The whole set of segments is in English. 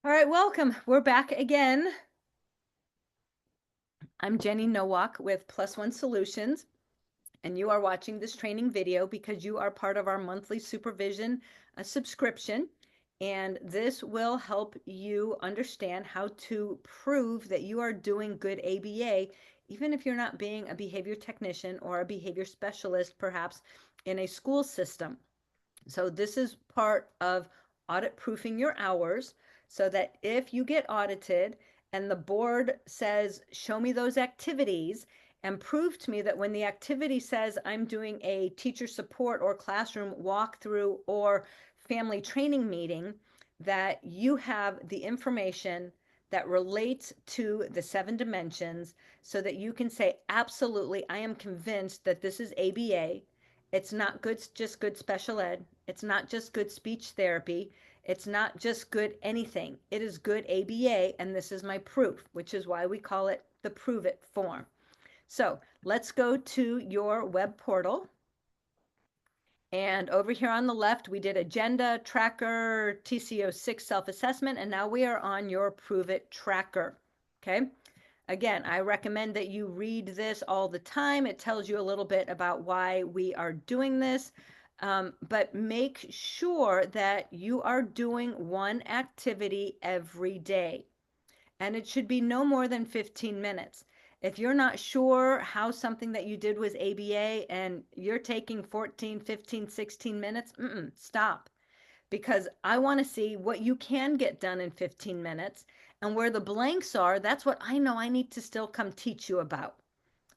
All right, welcome. We're back again. I'm Jenny Nowak with Plus One Solutions, and you are watching this training video because you are part of our monthly supervision subscription. And this will help you understand how to prove that you are doing good ABA, even if you're not being a behavior technician or a behavior specialist, perhaps in a school system. So this is part of audit proofing your hours so that if you get audited and the board says, show me those activities and prove to me that when the activity says I'm doing a teacher support or classroom walkthrough or family training meeting, that you have the information that relates to the 7 dimensions so that you can say, absolutely, I am convinced that this is ABA. It's not good, just good special ed. It's not just good speech therapy. It's not just good anything. It is good ABA, and this is my proof, which is why we call it the Prove It form. So let's go to your web portal. And over here on the left, we did agenda, tracker, TCO6 self-assessment, and now we are on your Prove It tracker. Okay. Again, I recommend that you read this all the time. It tells you a little bit about why we are doing this, but make sure that you are doing one activity every day. And it should be no more than 15 minutes. If you're not sure how something that you did was ABA and you're taking 14, 15, 16 minutes, stop, because I want to see what you can get done in 15 minutes, and where the blanks are, that's what I know I need to still come teach you about.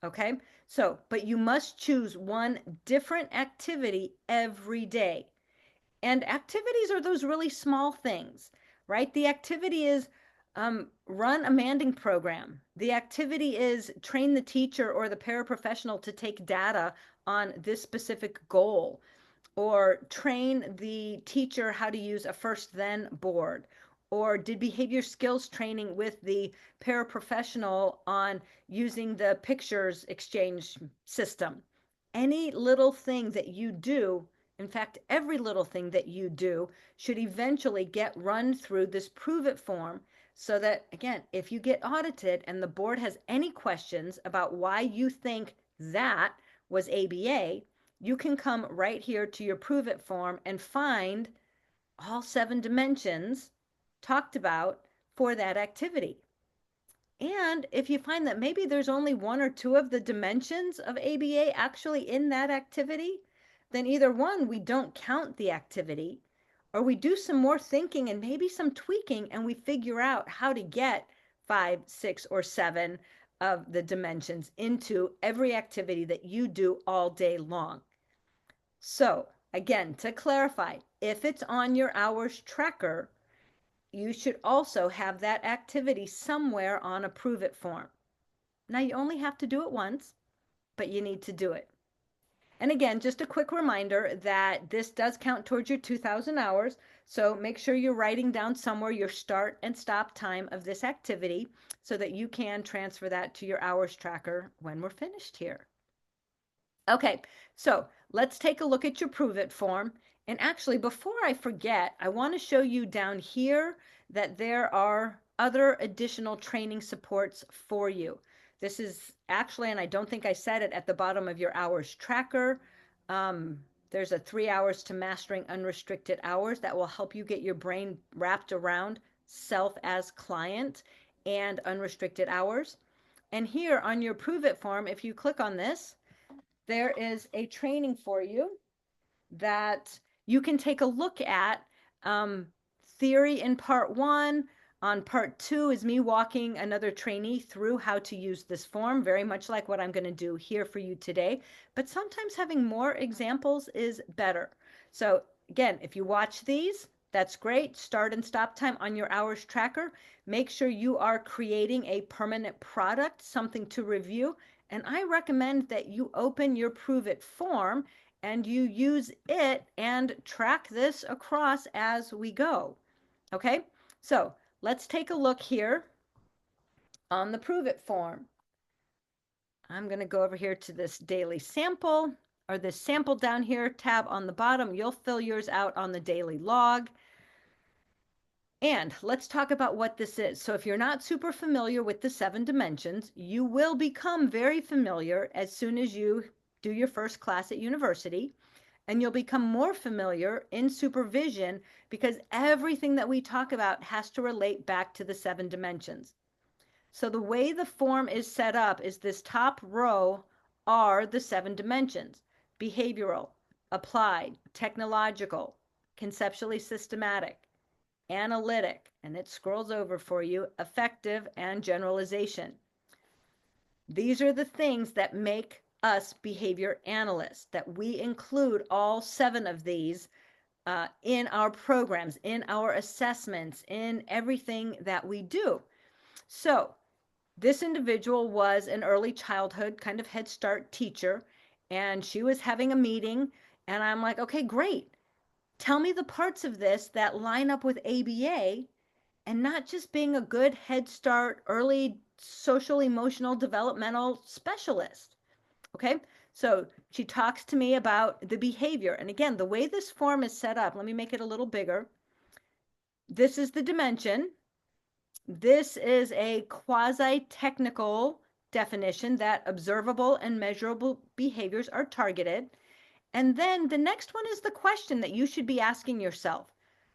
Okay. So, but you must choose one different activity every day. And activities are those really small things, right? The activity is run a manding program. The activity is train the teacher or the paraprofessional to take data on this specific goal, or train the teacher how to use a first then board, or did behavior skills training with the paraprofessional on using the pictures exchange system. Any little thing that you do, in fact, every little thing that you do should eventually get run through this prove it form, so that, again, if you get audited and the board has any questions about why you think that was ABA, you can come right here to your prove it form and find all 7 dimensions talked about for that activity. And if you find that maybe there's only one or two of the dimensions of ABA actually in that activity, then either one, we don't count the activity, or we do some more thinking and maybe some tweaking and we figure out how to get 5, 6, or 7 of the dimensions into every activity that you do all day long. So again, to clarify, if it's on your hours tracker, you should also have that activity somewhere on a prove it form. Now you only have to do it once, but you need to do it. And again, just a quick reminder that this does count towards your 2,000 hours. So make sure you're writing down somewhere your start and stop time of this activity so that you can transfer that to your hours tracker when we're finished here. Okay, so let's take a look at your prove it form. And actually, before I forget, I want to show you down here that there are other additional training supports for you. This is actually, and I don't think I said it at the bottom of your hours tracker. There's a 3 hours to mastering unrestricted hours that will help you get your brain wrapped around self as client and unrestricted hours. And here on your prove it form, if you click on this, there is a training for you that you can take a look at. Theory in part 1. On part 2 is me walking another trainee through how to use this form, very much like what I'm going to do here for you today. But sometimes having more examples is better. So again, if you watch these, that's great. Start and stop time on your hours tracker. Make sure you are creating a permanent product, something to review. And I recommend that you open your Prove It form and you use it and track this across as we go. Okay, so let's take a look here on the Prove It form. I'm going to go over here to this daily sample, or this sample down here tab on the bottom. You'll fill yours out on the daily log. And let's talk about what this is. So if you're not super familiar with the 7 dimensions, you will become very familiar as soon as you do your first class at university, and you'll become more familiar in supervision because everything that we talk about has to relate back to the 7 dimensions. So the way the form is set up is this top row are the 7 dimensions: behavioral, applied, technological, conceptually systematic, analytic, and it scrolls over for you, effective, and generalization. These are the things that make us behavior analysts, that we include all 7 of these in our programs, in our assessments, in everything that we do. So this individual was an early childhood kind of Head Start teacher, and she was having a meeting, and I'm like, okay, great. Tell me the parts of this that line up with ABA and not just being a good Head Start early social emotional developmental specialist. Okay, so she talks to me about the behavior. And again, the way this form is set up, let me make it a little bigger. This is the dimension. This is a quasi-technical definition that observable and measurable behaviors are targeted. And then the next one is the question that you should be asking yourself.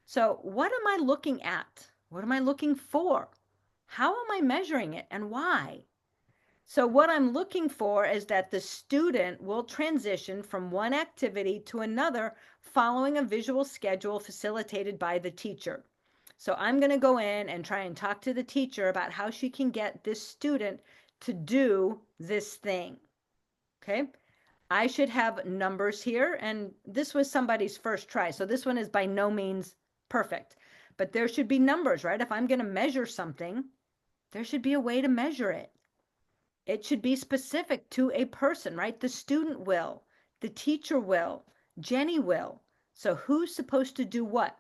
So what am I looking at? What am I looking for? How am I measuring it and why? So what I'm looking for is that the student will transition from one activity to another following a visual schedule facilitated by the teacher. So I'm going to go in and try and talk to the teacher about how she can get this student to do this thing. Okay. I should have numbers here, and this was somebody's first try. So this one is by no means perfect, but there should be numbers, right? If I'm going to measure something, there should be a way to measure it. It should be specific to a person, right? The student will, the teacher will, Jenny will. So who's supposed to do what?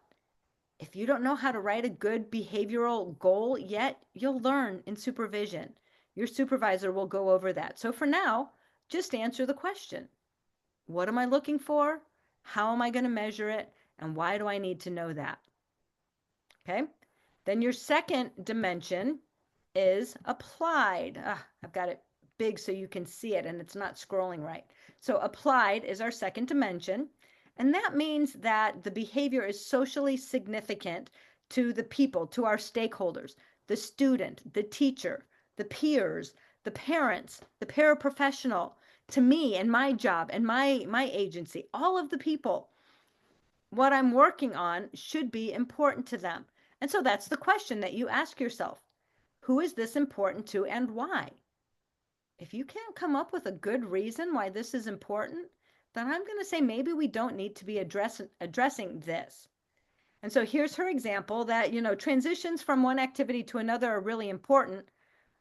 If you don't know how to write a good behavioral goal yet, you'll learn in supervision. Your supervisor will go over that. So for now, just answer the question. What am I looking for? How am I going to measure it? And why do I need to know that? Okay. Then your second dimension is applied. I've got it big so you can see it and it's not scrolling right. So applied is our second dimension. And that means that the behavior is socially significant to the people, to our stakeholders, the student, the teacher, the peers, the parents, the paraprofessional, to me and my job and my agency, all of the people. What I'm working on should be important to them. And so that's the question that you ask yourself. Who is this important to and why? If you can't come up with a good reason why this is important, then I'm going to say maybe we don't need to be addressing this. And so here's her example that, transitions from one activity to another are really important.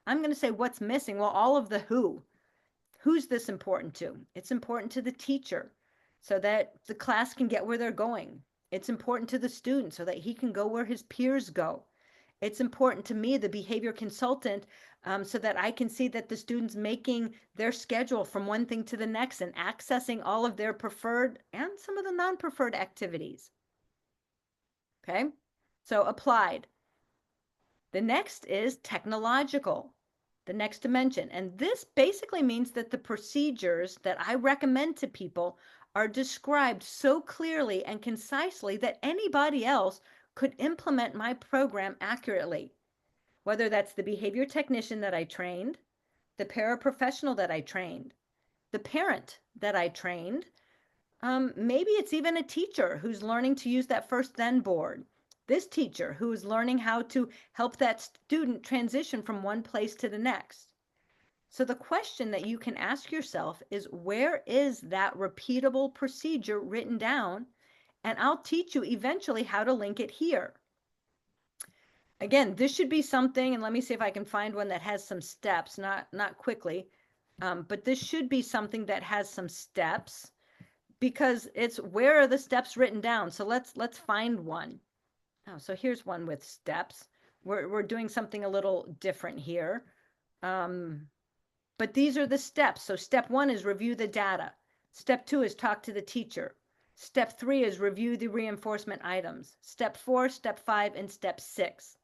I'm going to say what's missing? Well, all of the who. Who's this important to? It's important to the teacher so that the class can get where they're going. It's important to the student so that he can go where his peers go. It's important to me, the behavior consultant, so that I can see that the student's making their schedule from one thing to the next and accessing all of their preferred and some of the non-preferred activities. Okay, so applied. The next is technological, the next dimension. And this basically means that the procedures that I recommend to people are described so clearly and concisely that anybody else could implement my program accurately, whether that's the behavior technician that I trained, the paraprofessional that I trained, the parent that I trained. Maybe it's even a teacher who's learning to use that first then board. This teacher who is learning how to help that student transition from one place to the next. So the question that you can ask yourself is, where is that repeatable procedure written down? And I'll teach you eventually how to link it here. Again, this should be something, and let me see if I can find one that has some steps, not quickly, but this should be something that has some steps, because it's where are the steps written down. So let's find one. Oh, so here's one with steps. We're doing something a little different here. But these are the steps. So step 1 is review the data. Step 2 is talk to the teacher. Step 3 is review the reinforcement items. Step 4, step 5, and step 6.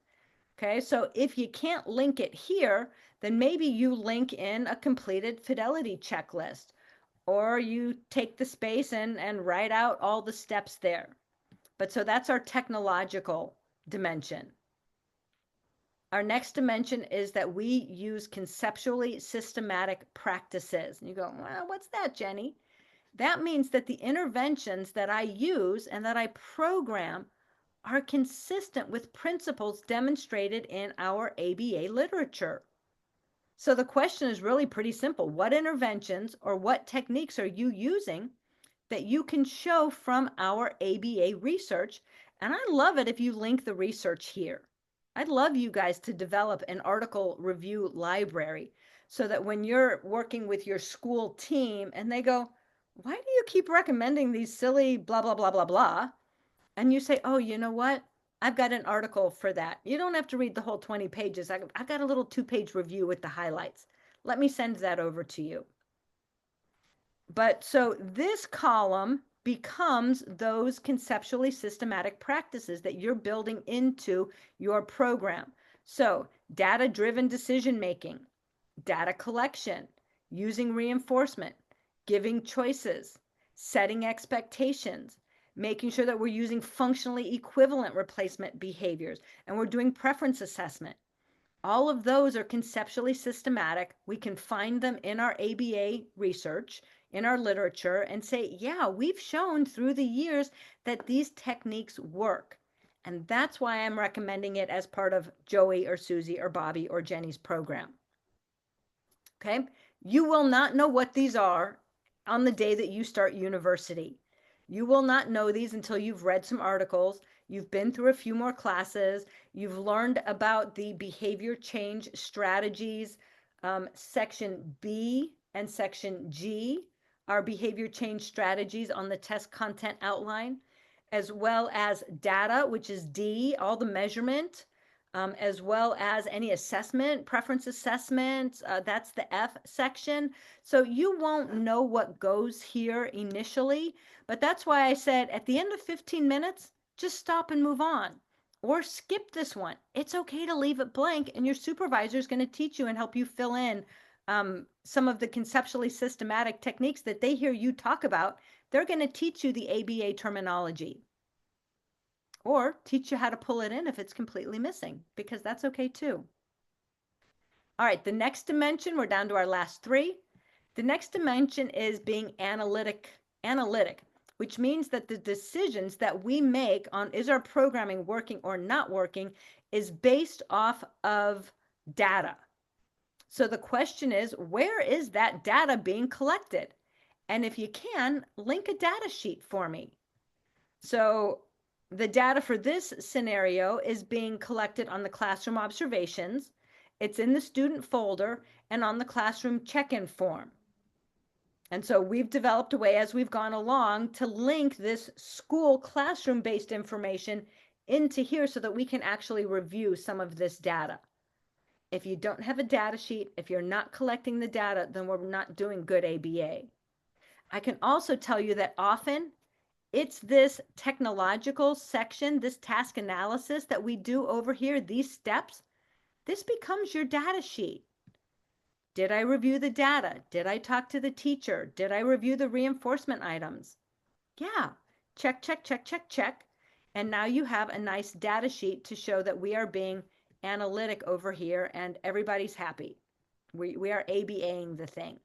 Okay, so if you can't link it here, then maybe you link in a completed fidelity checklist, or you take the space and write out all the steps there. But so that's our technological dimension. Our next dimension is that we use conceptually systematic practices. And you go, well, what's that, Jenny? That means that the interventions that I use and that I program are consistent with principles demonstrated in our ABA literature. So the question is really pretty simple. What interventions or what techniques are you using that you can show from our ABA research? And I love it if you link the research here. I'd love you guys to develop an article review library so that when you're working with your school team and they go, why do you keep recommending these silly blah, blah, blah, blah, blah? And you say, oh, you know what? I've got an article for that. You don't have to read the whole 20 pages. I've got a little 2-page review with the highlights. Let me send that over to you. But so this column becomes those conceptually systematic practices that you're building into your program. So data-driven decision-making, data collection, using reinforcement, giving choices, setting expectations, making sure that we're using functionally equivalent replacement behaviors, and we're doing preference assessment. All of those are conceptually systematic. We can find them in our ABA research, in our literature, and say, yeah, we've shown through the years that these techniques work. And that's why I'm recommending it as part of Joey or Susie or Bobby or Jenny's program. Okay? You will not know what these are on the day that you start university. You will not know these until you've read some articles, you've been through a few more classes, you've learned about the behavior change strategies. Section B and section G are behavior change strategies on the test content outline, as well as data, which is D, all the measurement, as well as any assessment, preference assessment, that's the F section. So you won't know what goes here initially, but that's why I said at the end of 15 minutes, just stop and move on. Or skip this one. It's okay to leave it blank, and your supervisor is going to teach you and help you fill in some of the conceptually systematic techniques that they hear you talk about. They're going to teach you the ABA terminology, or teach you how to pull it in if it's completely missing, because that's okay too. All right, the next dimension, we're down to our last 3. The next dimension is being analytic, which means that the decisions that we make on is our programming working or not working is based off of data. So the question is, where is that data being collected? And if you can, link a data sheet for me. So the data for this scenario is being collected on the classroom observations. It's in the student folder and on the classroom check-in form. And so we've developed a way as we've gone along to link this school classroom-based information into here so that we can actually review some of this data. If you don't have a data sheet, if you're not collecting the data, then we're not doing good ABA. I can also tell you that often it's this technological section, this task analysis that we do over here, these steps, this becomes your data sheet. Did I review the data? Did I talk to the teacher? Did I review the reinforcement items? Yeah, check, check, check, check, check. And now you have a nice data sheet to show that we are being analytic over here and everybody's happy. We are ABAing the thing.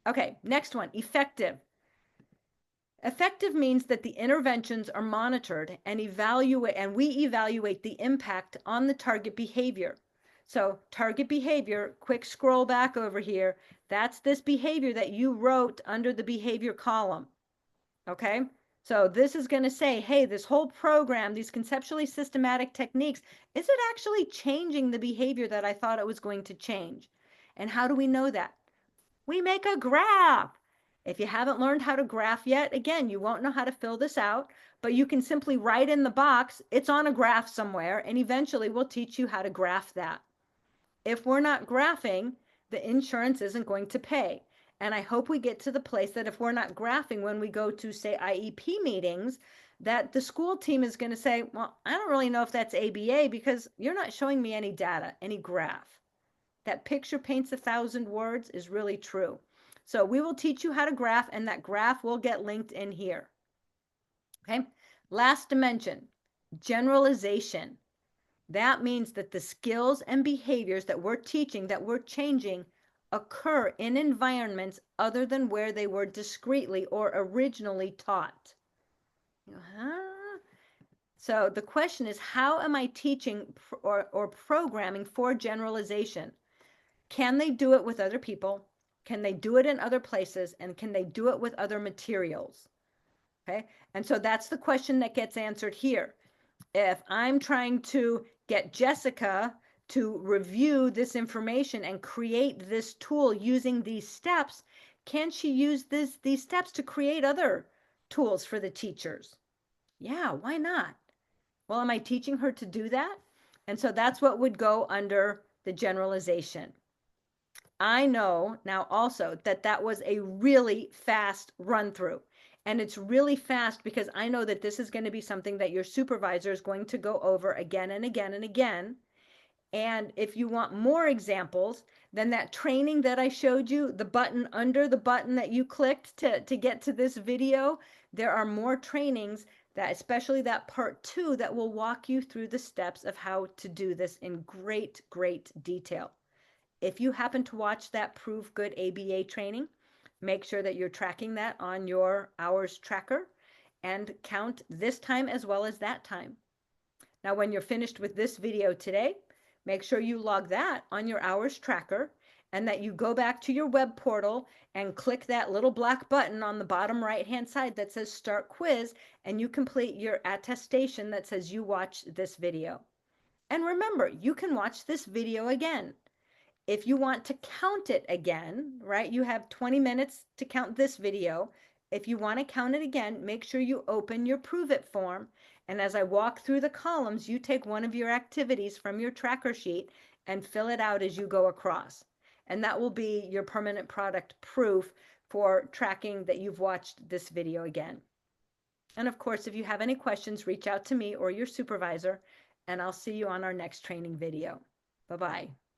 Okay, next one, effective. Effective means that the interventions are monitored and we evaluate the impact on the target behavior. So target behavior, quick scroll back over here, that's this behavior that you wrote under the behavior column. Okay, so this is going to say, hey, this whole program, these conceptually systematic techniques, is it actually changing the behavior that I thought it was going to change? And how do we know that? We make a graph. If you haven't learned how to graph yet, again, you won't know how to fill this out, but you can simply write in the box, it's on a graph somewhere, and eventually we'll teach you how to graph that. If we're not graphing, the insurance isn't going to pay. And I hope we get to the place that if we're not graphing when we go to, say, IEP meetings, that the school team is going to say, well, I don't really know if that's ABA because you're not showing me any data, any graph. That picture paints 1,000 words is really true. So we will teach you how to graph, and that graph will get linked in here. Okay. Last dimension, generalization. That means that the skills and behaviors that we're teaching, that we're changing, occur in environments other than where they were discretely or originally taught. So the question is, how am I teaching or programming for generalization? Can they do it with other people? Can they do it in other places? And can they do it with other materials? Okay. And so that's the question that gets answered here. If I'm trying to get Jessica to review this information and create this tool using these steps, can she use these steps to create other tools for the teachers? Yeah, why not? Well, am I teaching her to do that? And so that's what would go under the generalization. I know now also that that was a really fast run through. And it's really fast because I know that this is going to be something that your supervisor is going to go over again and again and again. And if you want more examples, then that training that I showed you, the button under the button that you clicked to get to this video, there are more trainings that, especially that part 2, that will walk you through the steps of how to do this in great, great detail. If you happen to watch that Prove Good ABA training, make sure that you're tracking that on your hours tracker and count this time as well as that time. Now, when you're finished with this video today, make sure you log that on your hours tracker and that you go back to your web portal and click that little black button on the bottom right-hand side that says Start Quiz, and you complete your attestation that says you watched this video. And remember, you can watch this video again. If you want to count it again, right, you have 20 minutes to count this video. If you want to count it again, make sure you open your Prove It form. And as I walk through the columns, you take one of your activities from your tracker sheet and fill it out as you go across. And that will be your permanent product proof for tracking that you've watched this video again. And of course, if you have any questions, reach out to me or your supervisor, and I'll see you on our next training video. Bye-bye.